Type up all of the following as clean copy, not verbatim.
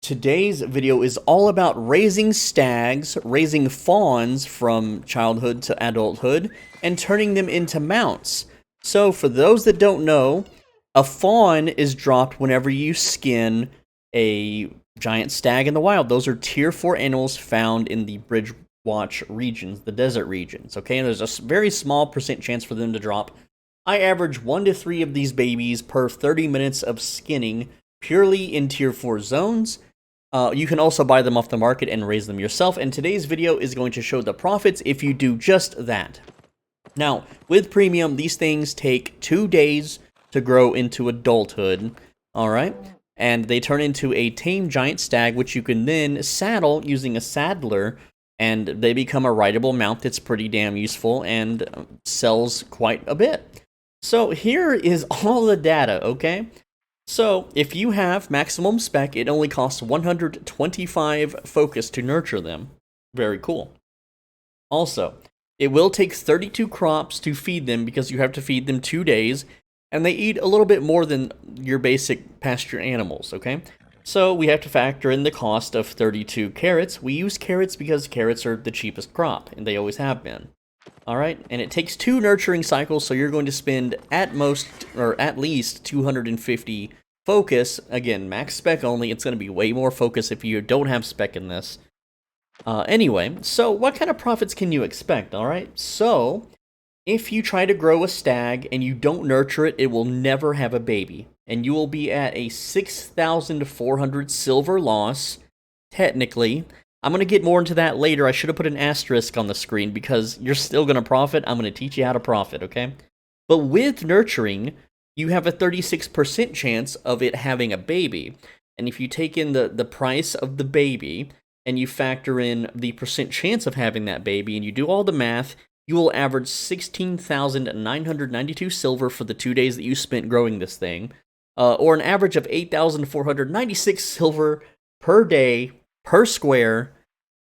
Today's video is all about raising stags, raising fawns from childhood to adulthood, and turning them into mounts. So for those that don't know, a fawn is dropped whenever you skin a giant stag in the wild. Those are tier 4 animals found in the Bridgewatch regions, the desert regions, okay? And there's a very small percent chance for them to drop. I average 1 to 3 of these babies per 30 minutes of skinning purely in tier 4 zones. You can also buy them off the market and raise them yourself, and today's video is going to show the profits if you do just that. Now, with premium, these things take 2 days to grow into adulthood, alright? And they turn into a tame giant stag, which you can then saddle using a saddler, and they become a rideable mount that's pretty damn useful and sells quite a bit. So here is all the data, okay? So, if you have maximum spec, it only costs 125 focus to nurture them. Very cool. Also, it will take 32 crops to feed them because you have to feed them 2 days, and they eat a little bit more than your basic pasture animals, okay? So, we have to factor in the cost of 32 carrots. We use carrots because carrots are the cheapest crop, and they always have been. Alright, and it takes 2 nurturing cycles, so you're going to spend at most, or at least, 250 focus. Again, max spec only. It's going to be way more focus if you don't have spec in this. Anyway, so what kind of profits can you expect, alright? So, if you try to grow a stag and you don't nurture it, it will never have a baby. And you will be at a 6,400 silver loss, technically. I'm going to get more into that later. I should have put an asterisk on the screen because you're still going to profit. I'm going to teach you how to profit, okay? But with nurturing, you have a 36% chance of it having a baby. And if you take in the price of the baby and you factor in the percent chance of having that baby and you do all the math, you will average 16,992 silver for the 2 days that you spent growing this thing, or an average of 8,496 silver per day per square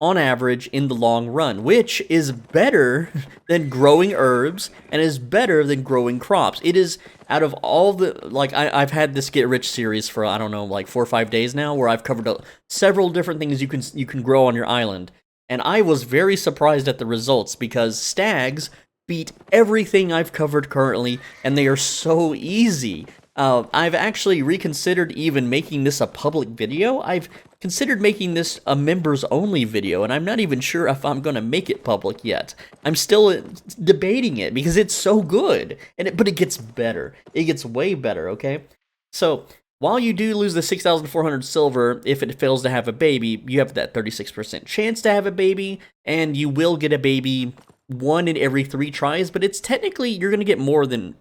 on average in the long run, which is better than growing herbs and is better than growing crops. It is, out of all the, like, I've had this Get Rich series for, I don't know, like 4 or 5 days now, where I've covered several different things you can grow on your island, and I was very surprised at the results because stags beat everything I've covered currently, and they are so easy. I've actually reconsidered even making this a public video. I've considered making this a members-only video, and I'm not even sure if I'm going to make it public yet. I'm still debating it because it's so good, but it gets better. It gets way better, okay? So, while you do lose the 6,400 silver if it fails to have a baby, you have that 36% chance to have a baby, and you will get a baby 1 in every 3 tries, but it's technically, you're going to get more than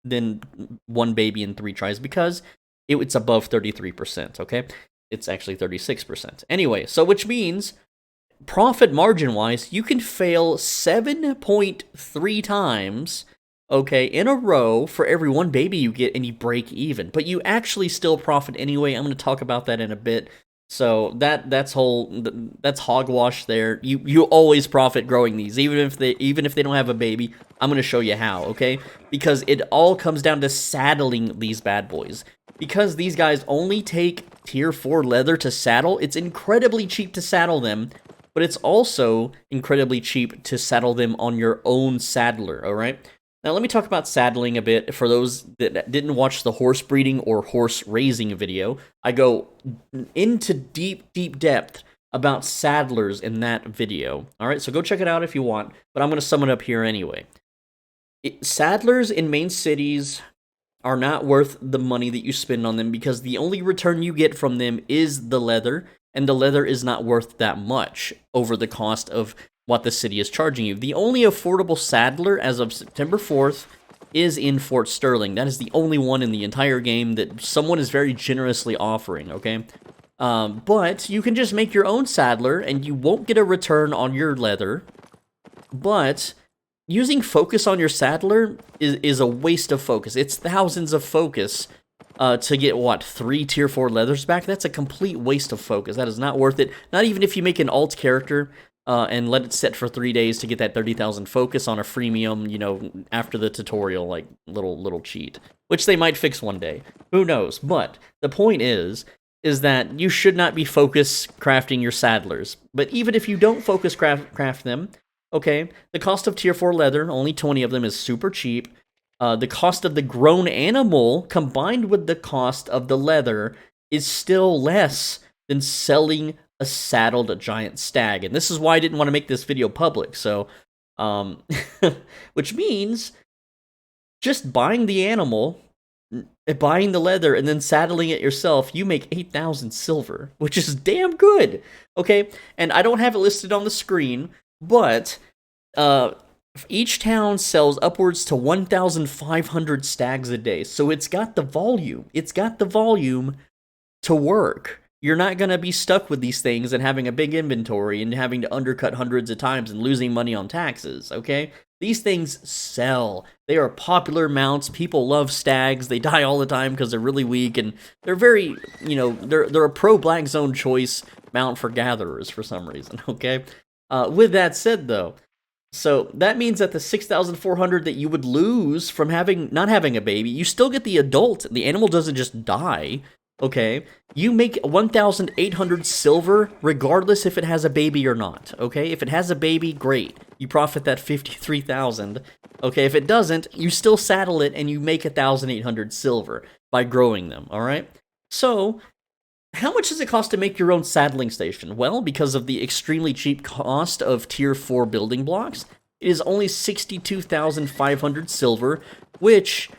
1 baby in 3 tries because it's above 33%, okay? It's actually 36%. Anyway, so which means, profit margin-wise, you can fail 7.3 times, okay, in a row for every 1 baby you get, and you break even. But you actually still profit anyway. I'm going to talk about that in a bit. So that's hogwash there. You always profit growing these, even if they don't have a baby. I'm gonna show you how, okay? Because it all comes down to saddling these bad boys. Because these guys only take tier 4 leather to saddle, it's incredibly cheap to saddle them, but it's also incredibly cheap to saddle them on your own saddler, alright? Now let me talk about saddling a bit. For those that didn't watch the horse breeding or horse raising video, I go into deep depth about saddlers in that video. Alright, so go check it out if you want, but I'm going to sum it up here anyway. Saddlers in main cities are not worth the money that you spend on them because the only return you get from them is the leather, and the leather is not worth that much over the cost of what the city is charging you. The only affordable saddler as of September 4th is in Fort Sterling. That is the only one in the entire game that someone is very generously offering, okay? But you can just make your own saddler, and you won't get a return on your leather, but using focus on your saddler is a waste of focus. It's thousands of focus to get, what, 3 tier 4 leathers back? That's a complete waste of focus. That is not worth it. Not even if you make an alt character and let it set for 3 days to get that 30,000 focus on a freemium, you know, after the tutorial, like, little cheat. Which they might fix one day. Who knows? But the point is, is that you should not be focus crafting your saddlers. But even if you don't focus craft them, okay, the cost of tier 4 leather, only 20 of them, is super cheap. The cost of the grown animal combined with the cost of the leather is still less than selling a saddled giant stag. And this is why I didn't want to make this video public. So, which means just buying the animal, buying the leather, and then saddling it yourself, you make 8,000 silver, which is damn good. Okay, and I don't have it listed on the screen, but each town sells upwards to 1,500 stags a day, so it's got the volume. It's got the volume to work. You're not going to be stuck with these things and having a big inventory and having to undercut hundreds of times and losing money on taxes, okay? These things sell. They are popular mounts. People love stags. They die all the time because they're really weak, and they're very, you know, they're a pro-black zone choice mount for gatherers for some reason, okay? With that said, though, so that means that the 6,400 that you would lose from not having a baby, you still get the adult. The animal doesn't just die. Okay, you make 1,800 silver regardless if it has a baby or not. Okay, if it has a baby, great. You profit that 53,000. Okay, if it doesn't, you still saddle it and you make 1,800 silver by growing them. All right, so how much does it cost to make your own saddling station? Well, because of the extremely cheap cost of tier 4 building blocks, it is only 62,500 silver, which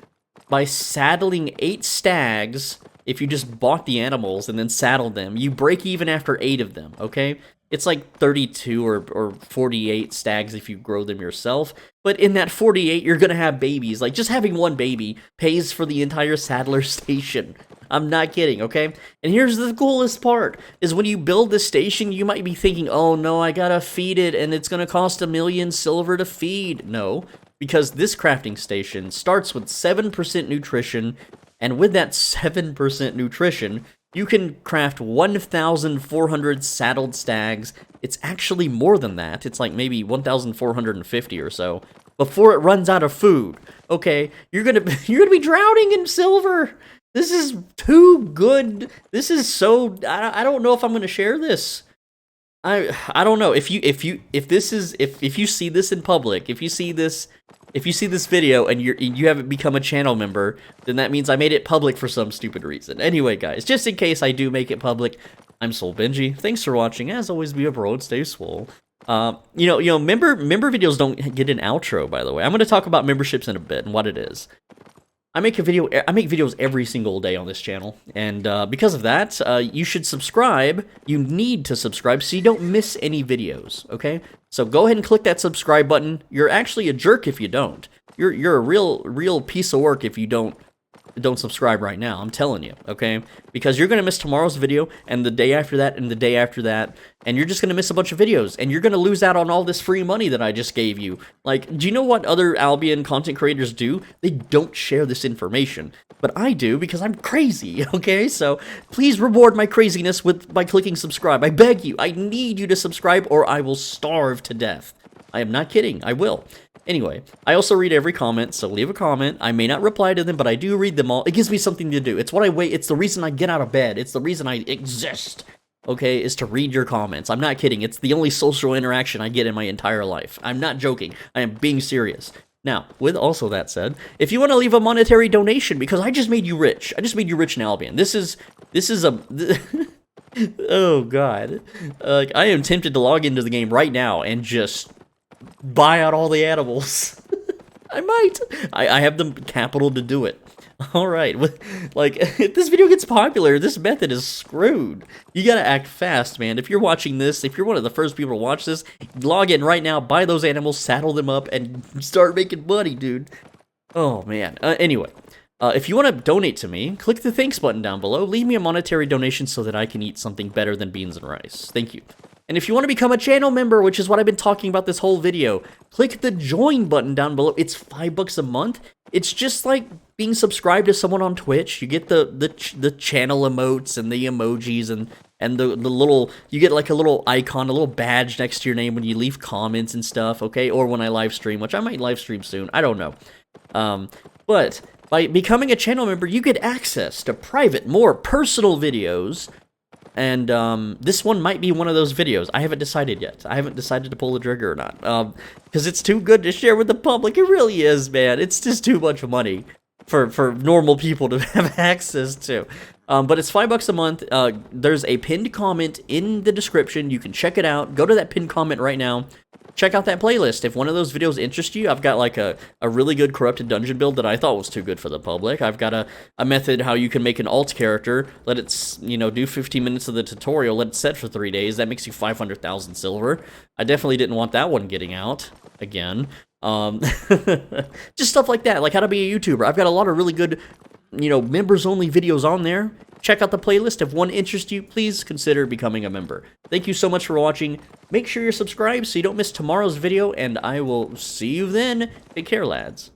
by saddling 8 stags, if you just bought the animals and then saddled them, you break even after 8 of them, okay? It's like 32 or 48 stags if you grow them yourself, but in that 48, you're gonna have babies. Like, just having one baby pays for the entire saddler station. I'm not kidding, okay? And here's the coolest part, is when you build this station, you might be thinking, oh no, I gotta feed it, and it's gonna cost 1,000,000 silver to feed. No, because this crafting station starts with 7% nutrition, and with that 7% nutrition, you can craft 1,400 saddled stags. It's actually more than that. It's like maybe 1,450 or so before it runs out of food. Okay, you're gonna be drowning in silver. This is too good. This is so. I don't know if I'm gonna share this. I don't know if you see this in public, if you see this video and you haven't become a channel member, then that means I made it public for some stupid reason. Anyway, guys, just in case I do make it public, I'm Soul Benji. Thanks for watching. As always, be a bro and stay swole. Member videos don't get an outro, by the way. I'm going to talk about memberships in a bit and what it is. I make videos every single day on this channel, and because of that, you should subscribe. You need to subscribe so you don't miss any videos, okay? So go ahead and click that subscribe button. You're actually a jerk if you don't. You're a real piece of work if you don't subscribe right now. I'm telling you, okay? Because you're gonna miss tomorrow's video, and the day after that, and the day after that, and you're just gonna miss a bunch of videos, and you're gonna lose out on all this free money that I just gave you. Like, do you know what other Albion content creators do? They don't share this information, but I do because I'm crazy, okay? So please reward my craziness by clicking subscribe. I beg you. I need you to subscribe, or I will starve to death. I am not kidding. I will. Anyway, I also read every comment, so leave a comment. I may not reply to them, but I do read them all. It gives me something to do. It's what I wait. It's the reason I get out of bed. It's the reason I exist, okay, is to read your comments. I'm not kidding. It's the only social interaction I get in my entire life. I'm not joking. I am being serious. Now, with also that said, if you want to leave a monetary donation, because I just made you rich. I just made you rich in Albion. This is a... oh, God. I am tempted to log into the game right now and just buy out all the animals. I might. I have the capital to do it. Alright, like, if this video gets popular, this method is screwed. You gotta act fast, man. If you're watching this, if you're one of the first people to watch this, log in right now, buy those animals, saddle them up, and start making money, dude. Oh, man. Anyway, if you want to donate to me, click the thanks button down below. Leave me a monetary donation so that I can eat something better than beans and rice. Thank you. And if you want to become a channel member, which is what I've been talking about this whole video, click the join button down below. It's $5 a month. It's just like being subscribed to someone on Twitch. You get the channel emotes and the emojis and the little, you get like a little icon, a little badge next to your name when you leave comments and stuff, okay? Or when I live stream, which I might live stream soon. I don't know. But By becoming a channel member, you get access to private, more personal videos. And this one might be one of those videos. I haven't decided yet. I haven't decided to pull the trigger or not. Because it's too good to share with the public. It really is, man. It's just too much money for normal people to have access to. But it's $5 a month. There's a pinned comment in the description. You can check it out. Go to that pinned comment right now. Check out that playlist. If one of those videos interests you, I've got like a really good corrupted dungeon build that I thought was too good for the public. I've got a method how you can make an alt character, let it, do 15 minutes of the tutorial, let it set for 3 days. That makes you 500,000 silver. I definitely didn't want that one getting out again. Just stuff like that, like how to be a YouTuber. I've got a lot of really good, members-only videos on there. Check out the playlist. If one interests you, please consider becoming a member. Thank you so much for watching. Make sure you're subscribed so you don't miss tomorrow's video, and I will see you then. Take care, lads.